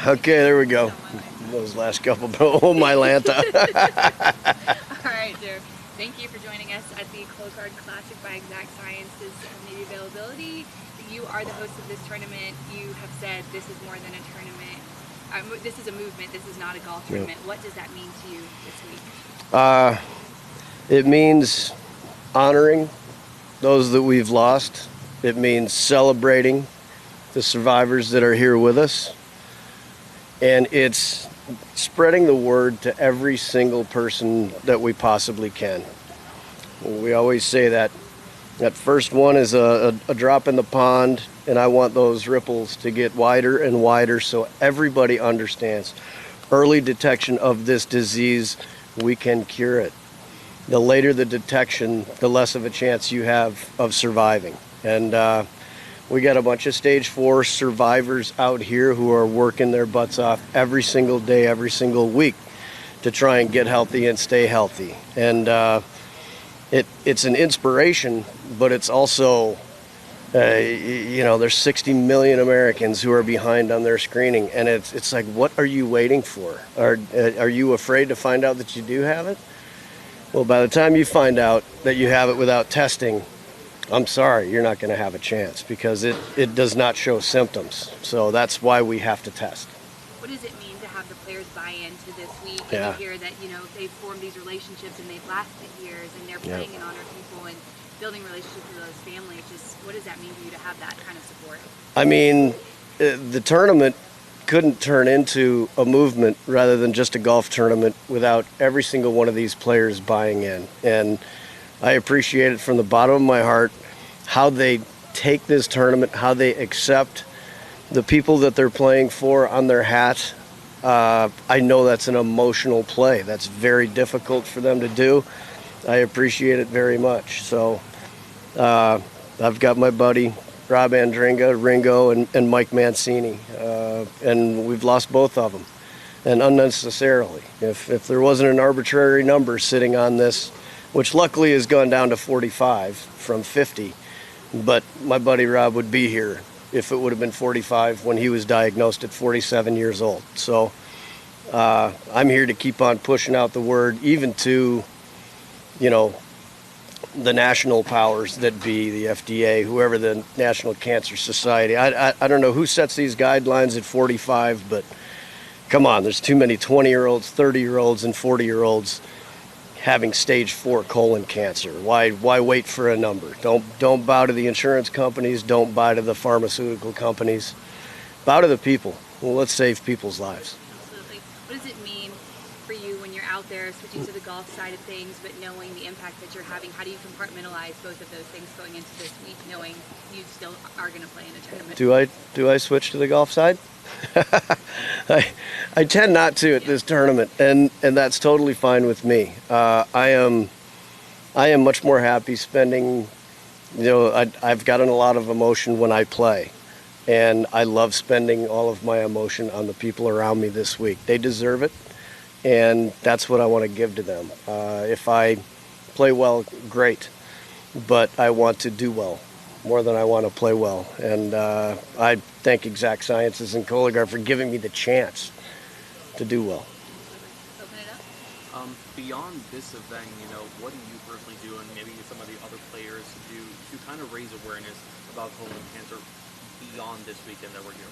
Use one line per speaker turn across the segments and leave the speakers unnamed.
Okay, there we go. Those last couple, oh my Lanta.
All right, sir. Thank you for joining us at the Colougard Classic by Exact Sciences Navy Availability. You are the host of this tournament. You have said this is more than a tournament. This is a movement. This is not a golf tournament. What does that mean to you this week?
It means honoring those that we've lost. It means celebrating the survivors that are here with us. And it's spreading the word to every single person that we possibly can. We always say that first one is a drop in the pond, and I want those ripples to get wider and wider so everybody understands. Early detection of this disease, we can cure it. The later the detection, the less of a chance you have of surviving. And we got a bunch of stage 4 survivors out here who are working their butts off every single day, every single week to try and get healthy and stay healthy. And it's an inspiration, but it's also, there's 60 million Americans who are behind on their screening. And it's like, what are you waiting for? Are you afraid to find out that you do have it? Well, by the time you find out that you have it without testing, I'm sorry, you're not going to have a chance because it does not show symptoms. So that's why we have to test.
What does it mean to have the players buy into this week?
Yeah.
And to hear that, they've formed these relationships and they've lasted years and they're playing in honor of people and building relationships with those families. Just what does that mean to you to have that kind of support?
I mean, the tournament couldn't turn into a movement rather than just a golf tournament without every single one of these players buying in. And I appreciate it from the bottom of my heart how they take this tournament, how they accept the people that they're playing for on their hat. I know that's an emotional play. That's very difficult for them to do. I appreciate it very much. So I've got my buddy Rob Andringa, Ringo, and Mike Mancini, and we've lost both of them, and unnecessarily. If there wasn't an arbitrary number sitting on this, which luckily has gone down to 45 from 50, but my buddy Rob would be here if it would have been 45 when he was diagnosed at 47 years old. So I'm here to keep on pushing out the word, even to, the national powers that be, the FDA, whoever, the National Cancer Society. I don't know who sets these guidelines at 45, but come on, there's too many 20-year-olds, 30-year-olds, and 40-year-olds having stage 4 colon cancer. Why wait for a number? Don't bow to the insurance companies. Don't bow to the pharmaceutical companies. Bow to the people. Well, let's save people's lives.
Absolutely. What does it mean for you when you're out there switching to the golf side of things, but knowing the impact that you're having? How do you compartmentalize both of those things going into this week, knowing you still are going to play in a tournament?
Do I switch to the golf side? I tend not to at this tournament, and that's totally fine with me. I am much more happy spending, I've gotten a lot of emotion when I play, and I love spending all of my emotion on the people around me this week. They deserve it, and that's what I want to give to them. If I play well, great, but I want to do well more than I want to play well. And I thank Exact Sciences and Colougard for giving me the chance to do well.
Open it up.
Beyond this event, what do you personally do, and maybe some of the other players do, to kind of raise awareness about colon cancer beyond this weekend that we're here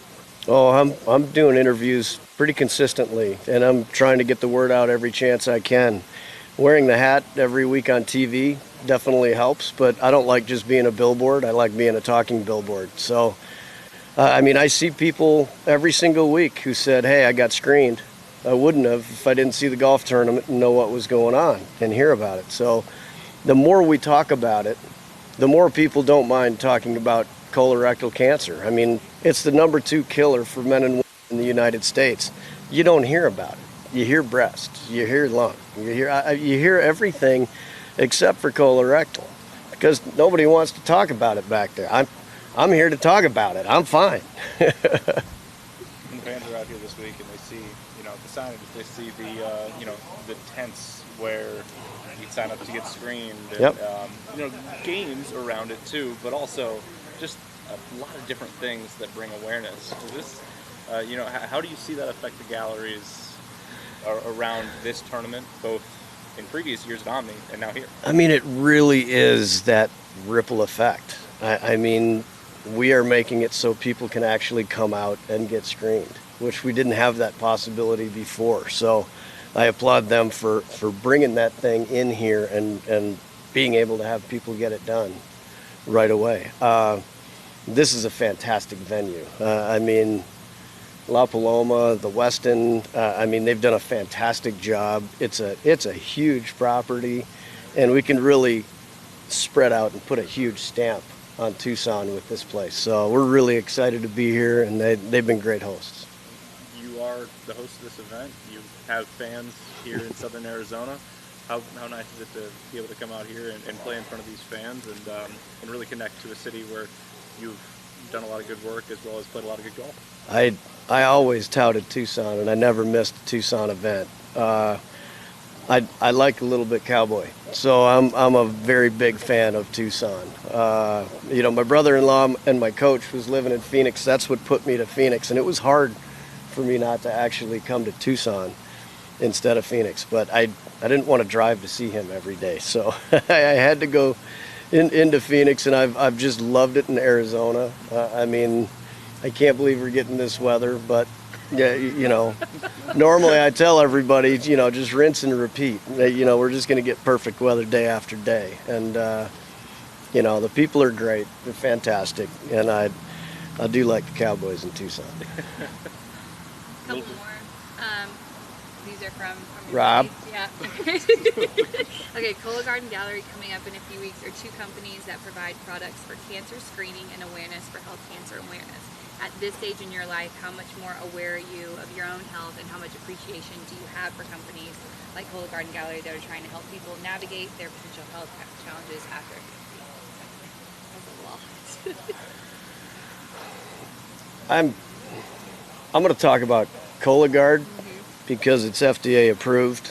for?
Oh, I'm doing interviews pretty consistently, and I'm trying to get the word out every chance I can. Wearing the hat every week on TV definitely helps, but I don't like just being a billboard. I like being a talking billboard. So, I see people every single week who said, hey, I got screened. I wouldn't have if I didn't see the golf tournament and know what was going on and hear about it. So the more we talk about it, the more people don't mind talking about colorectal cancer. It's the number 2 killer for men and women in the United States. You don't hear about it. You hear breast, you hear lung, you hear everything except for colorectal, because nobody wants to talk about it back there. I'm here to talk about it. I'm fine.
When fans are out here this week and they see, the signage, they see the tents where you sign up to get screened, and, games around it too, but also just a lot of different things that bring awareness. Does this How do you see that affect the galleries around this tournament, both in previous years at Omni and now here?
I mean, it really is that ripple effect. I mean, we are making it so people can actually come out and get screened, which we didn't have that possibility before. So I applaud them for bringing that thing in here and being able to have people get it done right away. This is a fantastic venue. I mean, La Paloma, the Westin, I mean, they've done a fantastic job. It's a huge property, and we can really spread out and put a huge stamp on Tucson with this place. So we're really excited to be here, and they've been great hosts.
You are the host of this event. You have fans here in Southern Arizona. How nice is it to be able to come out here and play in front of these fans and really connect to a city where you've done a lot of good work as well as played a lot of good golf?
I always touted Tucson, and I never missed a Tucson event. I like a little bit cowboy, so I'm a very big fan of Tucson. My brother-in-law and my coach was living in Phoenix. That's what put me to Phoenix, and it was hard for me not to actually come to Tucson instead of Phoenix. But I didn't want to drive to see him every day, so I had to go into Phoenix, and I've just loved it in Arizona. I mean, I can't believe we're getting this weather, but yeah, normally I tell everybody, just rinse and repeat. We're just going to get perfect weather day after day, and the people are great. They're fantastic, and I do like the Cowboys in Tucson.
Couple more. These are from
Rob.
Yeah. Okay, Colougard Gallery coming up in a few weeks are two companies that provide products for cancer screening and awareness for health cancer awareness. At this stage in your life, how much more aware are you of your own health, and how much appreciation do you have for companies like Colougard Gallery that are trying to help people navigate their potential health challenges after? That's a lot.
I'm going to talk about Colougard because it's FDA approved,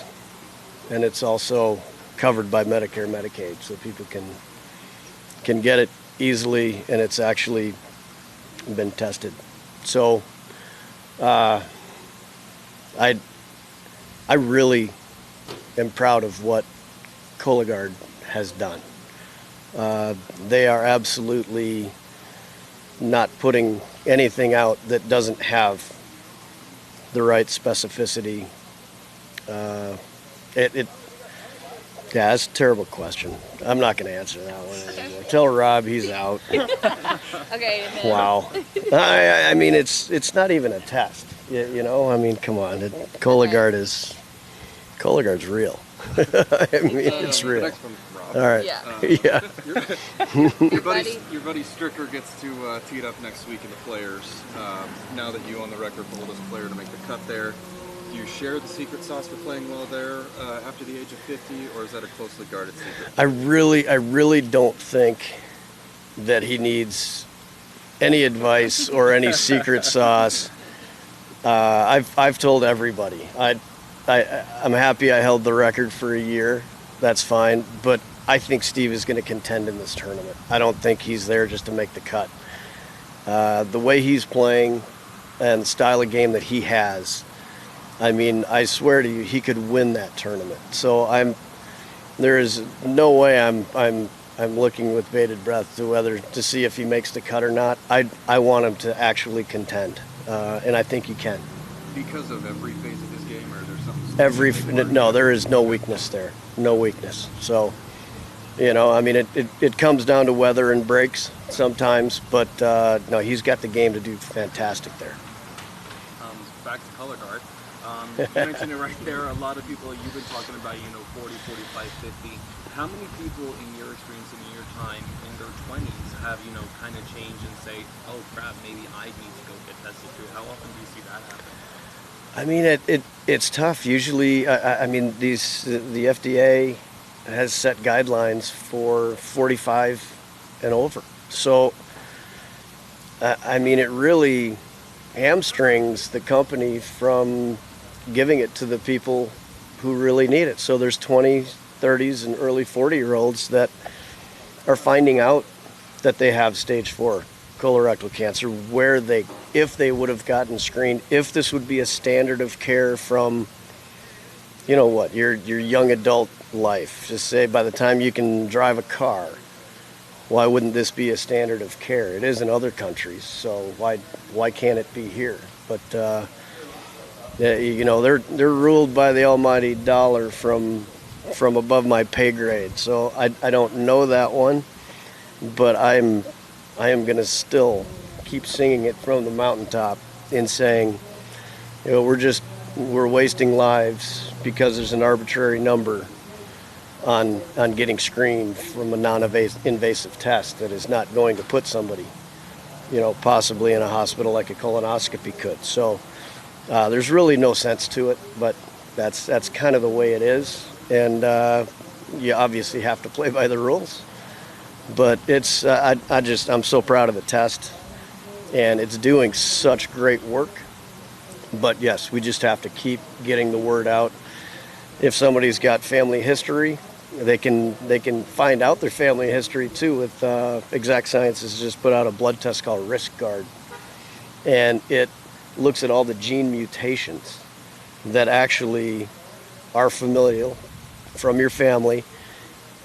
and it's also covered by Medicare, Medicaid, so people can get it easily, and it's actually been tested. So I really am proud of what Colougard has done. They are absolutely not putting anything out that doesn't have the right specificity. Yeah, that's a terrible question. I'm not going to answer that one anymore. Tell Rob he's out.
Okay.
Wow. I mean, it's not even a test. I mean, come on. Colougard's real. I mean, it's real.
Next one from Rob.
All right.
Yeah.
Yeah.
Your buddy Stricker gets to tee it up next week in the Players. Now that you on the record for oldest player to make the cut there, do you share the secret sauce for playing well there after the age of 50, or is that a closely guarded secret?
I really don't think that he needs any advice or any secret sauce. I've told everybody. I'm happy I held the record for a year. That's fine, but I think Steve is going to contend in this tournament. I don't think he's there just to make the cut. The way he's playing and the style of game that he has, I mean, I swear to you, he could win that tournament. So there is no way I'm looking with bated breath to see if he makes the cut or not. I want him to actually contend, and I think he can.
Because of every phase of his game, or there's something?
No, there is no weakness there. No weakness. So, I mean, it comes down to weather and breaks sometimes, but no, he's got the game to do fantastic there.
Back to Colougard. You mentioned it right there. A lot of people, you've been talking about, 40, 45, 50. How many people in your experience and in your time in their 20s have, kind of changed and say, oh crap, maybe I need to go get tested too? How often do you see that happen?
I mean, it's tough. Usually, I mean, the FDA has set guidelines for 45 and over. So, I mean, it really hamstrings the company from giving it to the people who really need it. So there's 20s, 30s, and early 40-year-olds that are finding out that they have stage 4 colorectal cancer, if they would have gotten screened, if this would be a standard of care from, you know what, your young adult life. Just say by the time you can drive a car, why wouldn't this be a standard of care? It is in other countries, so why can't it be here? But you know, they're ruled by the almighty dollar from above my pay grade. So I don't know that one, but I am going to still keep singing it from the mountaintop in saying, you know, we're wasting lives because there's an arbitrary number on getting screened from a non-invasive test that is not going to put somebody, you know, possibly in a hospital like a colonoscopy could. So there's really no sense to it, but that's kind of the way it is, and you obviously have to play by the rules. But it's I'm so proud of the test, and it's doing such great work. But yes, we just have to keep getting the word out. If somebody's got family history, they can find out their family history too. With Exact Sciences just put out a blood test called Riskguard, and it looks at all the gene mutations that actually are familial from your family,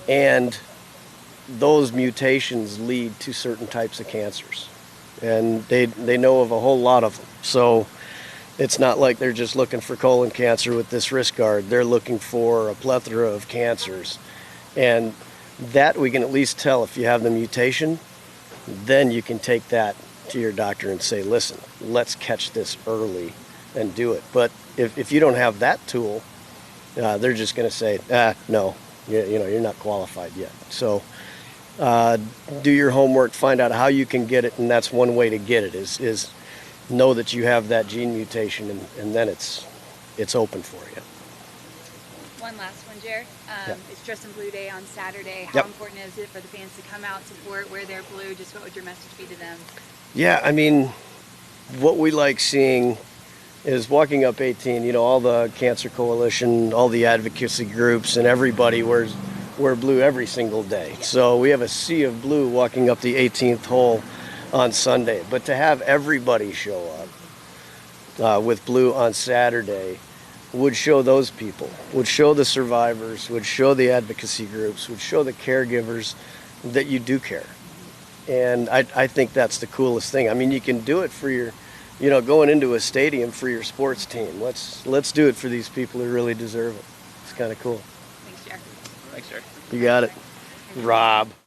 and those mutations lead to certain types of cancers, and they know of a whole lot of them. So it's not like they're just looking for colon cancer with this Riskguard. They're looking for a plethora of cancers, and that we can at least tell if you have the mutation. Then you can take that to your doctor and say, listen, let's catch this early and do it. But if you don't have that tool, they're just going to say, no, you know, you're not qualified yet. So do your homework, find out how you can get it, and that's one way to get it is know that you have that gene mutation, and then it's open for you.
One last one, Jared.
Yep.
It's Dress in Blue Day on Saturday. How
Yep.
important is it for the fans to come out, support, wear their blue? Just what would your message be to them?
Yeah, I mean, what we like seeing is walking up 18, you know, all the Cancer Coalition, all the advocacy groups, and everybody wear blue every single day. So we have a sea of blue walking up the 18th hole on Sunday. But to have everybody show up with blue on Saturday would show those people, would show the survivors, would show the advocacy groups, would show the caregivers that you do care. And I think that's the coolest thing. I mean, you can do it for your, you know, going into a stadium for your sports team. Let's do it for these people who really deserve it. It's kind of cool.
Thanks, Jared.
Thanks, Jerry.
You got it. Rob.